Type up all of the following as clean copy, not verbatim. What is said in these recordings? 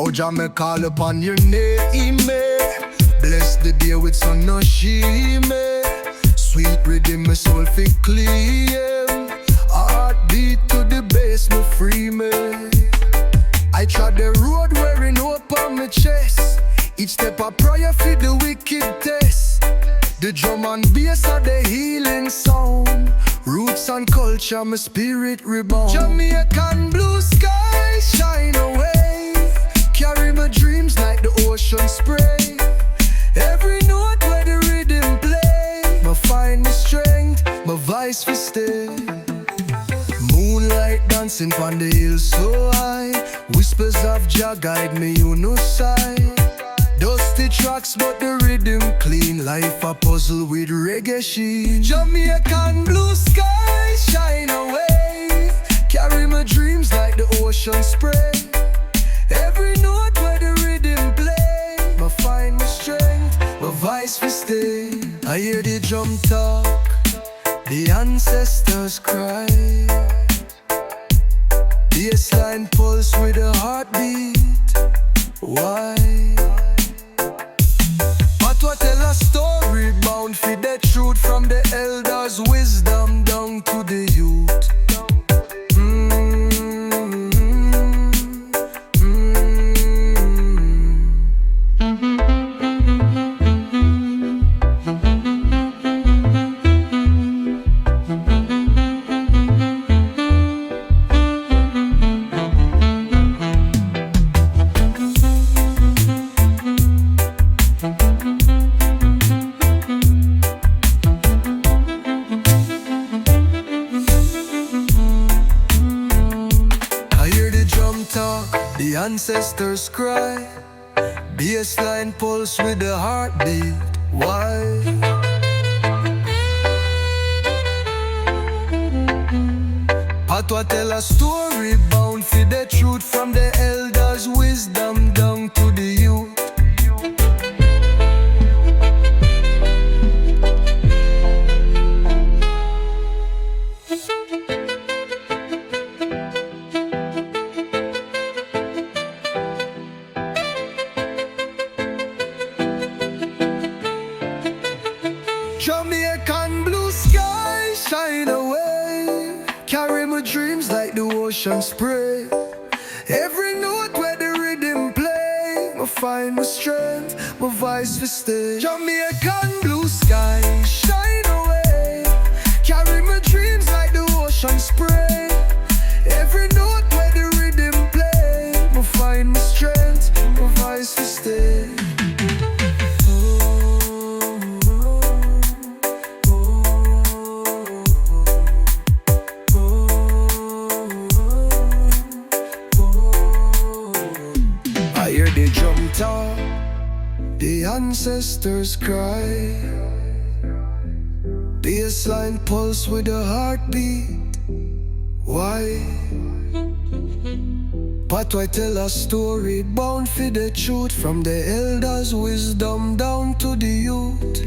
Oh Jah, me call upon your name. Bless the day with sun no sheen me. Sweet rhythm, my soul fi clean. Heartbeat to the bass, me free me. I trod the road wearing hope on my chest. Each step a prayer for the wicked test. The drum and bass are the healing sound. Roots and culture, my spirit rebound. Jamaican blue sky shine away. Carry my dreams like the ocean spray. Every note where the rhythm play, my find the strength, my voice for stay. Moonlight dancing on the hill so high. Whispers of Jah guide me, you know side. Dusty tracks but the rhythm clean. Life a puzzle with reggae sheen. Jamaican blue sky shine away. Carry my dreams like the ocean spray. Every note where the rhythm play, my find my strength, my voice for stay. I hear the drum talk, the ancestors cry. Bassline pulse with a heartbeat. Why? But what tell a story bound for the truth from the elders' wisdom down to the youth. The ancestors cry. Bassline pulse with a heartbeat. Why? Patwa tell a story bound for the truth from the elders' wisdom down to the youth. Jamaican blue sky shine away. Carry my dreams like the ocean spray. Every note where the rhythm play, I find my strength, my voice for stay. Jamaican blue sky shine away. Carry my dreams like the ocean spray. Every note where the rhythm play, I find my strength, my voice for stay. I hear the drum talk, the ancestors cry. Bassline pulse with a heartbeat. Why? But why tell a story bound for the truth from the elders' wisdom down to the youth.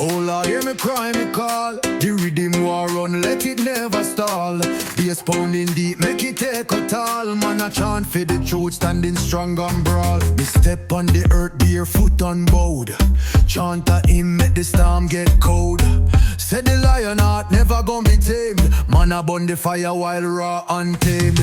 Oh Lord, hear me cry, me call. The rhythm war run, let it never stall. Bass pounding deep, make it take a toll. Man a chant for the truth, standing strong and brawl. Me step on the earth, barefoot unbowed. Chant a hymn, make the storm get cold. Said the lion heart never gonna be tamed. Man a burn the fire while raw untamed.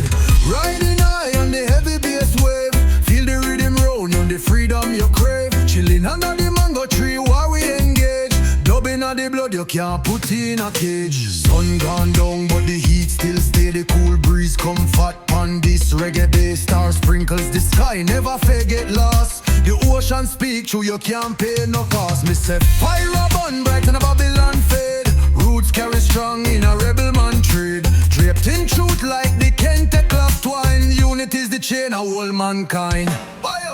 Riding high on the heavy bass wave. Feel the rhythm round on the freedom you crave. Chilling under the mango tree while we engage. Dubbing of the blood you can't put in a cage. Sun gone down but the heat still stay. The cool breeze comfort on this reggae bass. Star sprinkles the sky, never forget lost. The ocean speak true, you can't pay no cost. Me say fire a burn bright and a Babylon fade. Roots carry strong in a rebel man trade. Draped in truth like the Kente cloth twine. Unity is the chain of all mankind. Fire!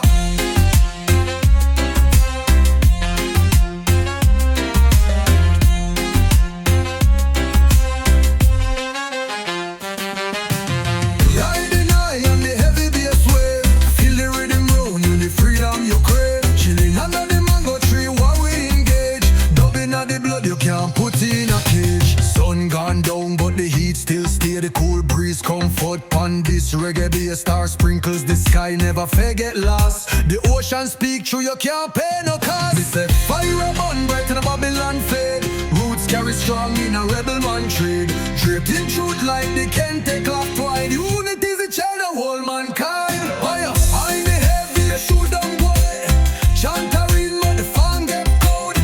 This reggae be a star sprinkles the sky, never forget lost. The ocean speak through, you can't pay no cost. Me say fire a burn bright in a Babylon fade. Roots carry strong in a rebel man trade. Draped in truth like the Kente cloth twine. Unity is the child of whole mankind. Fire, I the heavy, shoot down boy. Chantarin, man, the fan get cold.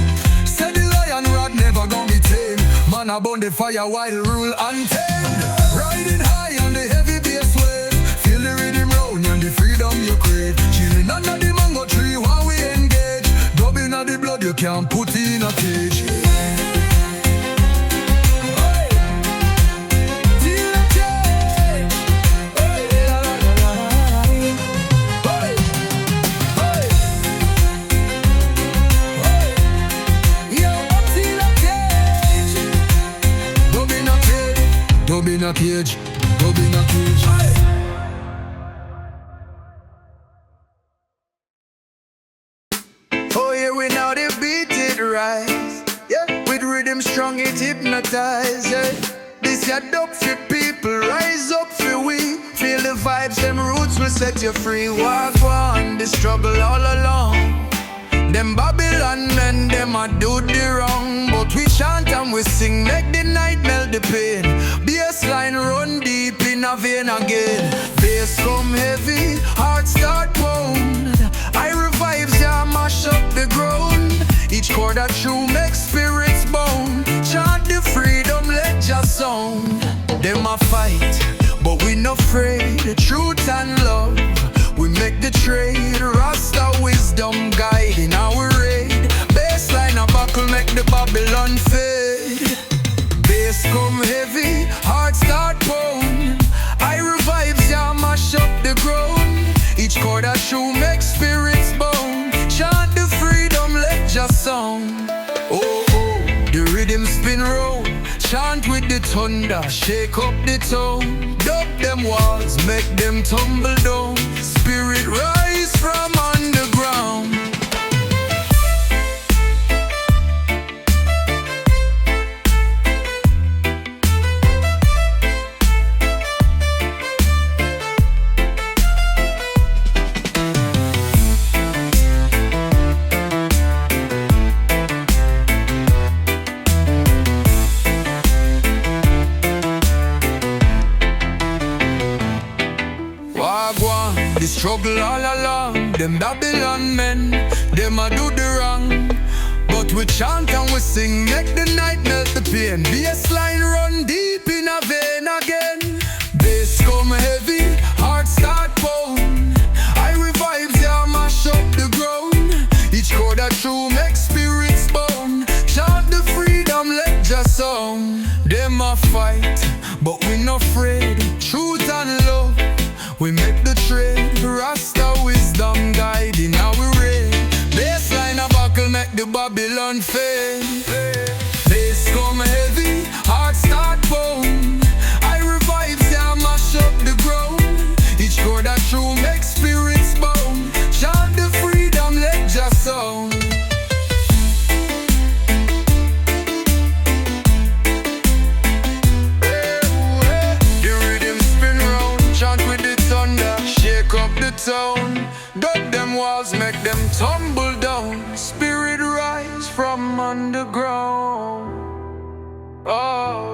Said the lion rod never gonna be tamed. Man, I burn the fire while rule untamed. Riding high on the heavy bass wave. Feel the rhythm round and the freedom you crave. Chilling under the mango tree while we engage. Dubbing of the blood you can't put in a cage. Dub in a cage, dub in a cage. Oh yeah, we now the beat it rise. Yeah, with rhythm strong it hypnotize. Yeah, this ya dub for people, rise up for we. Feel the vibes, them roots will set you free. Walk on the struggle all along. Them Babylon men, them a do the wrong. But we chant and we sing, make the night melt the pain. Bassline run deep in a vein again. Bass come heavy, heart start pound. I revives ya mash up the ground. Each chord that true makes spirits bound. Chant the freedom, let ya sound. Them a fight, but we not afraid. The truth and love, we make the trade. Rasta wisdom guiding our raid. Bassline a buckle make the Babylon fade. Bass come heavy, heart start pound. I revives ya mash up the ground. Each chord that true make spirits bound. Chant the freedom, let ya sound. Oh oh, the rhythm spin round. Chant with the thunder, shake up the tone. Dub them walls, make them tumble down. Spirit rise from underground. The struggle all along, them Babylon men, them a do the wrong. But we chant and we sing, make the night melt the pain. Bassline run deep in a vein again. Bass come heavy, heart start pound. I revives ya mash up the ground. Each chord that true make spirits bound. Chant the freedom, let ya sound. Them a fight, but we not afraid. Truth and love, we make the trade. Rasta wisdom guiding our raid. Bassline a buckle make the Babylon fade. Bass come heavy, heart start pound. I revives ya mash up the ground. Each chord that true make spirits bound. Chant the freedom, let ya sound. Dub them walls, make them tumble down. Spirit rise from underground. Oh.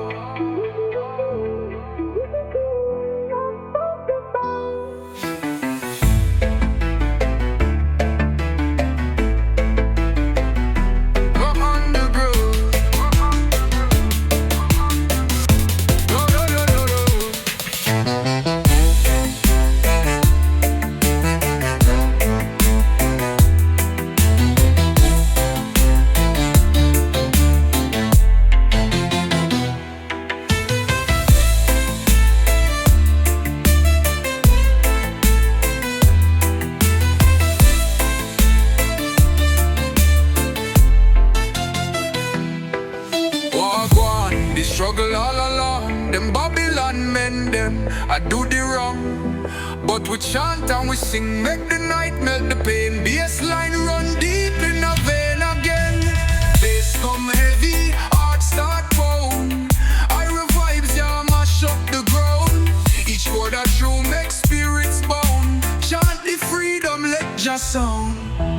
Struggle all along, them Babylon men, them I do the wrong. But we chant and we sing, make the night melt the pain. Bassline run deep in a vein again. Bass come heavy, heart start pound. I revives ya mash up the ground. Each chord that true make sound.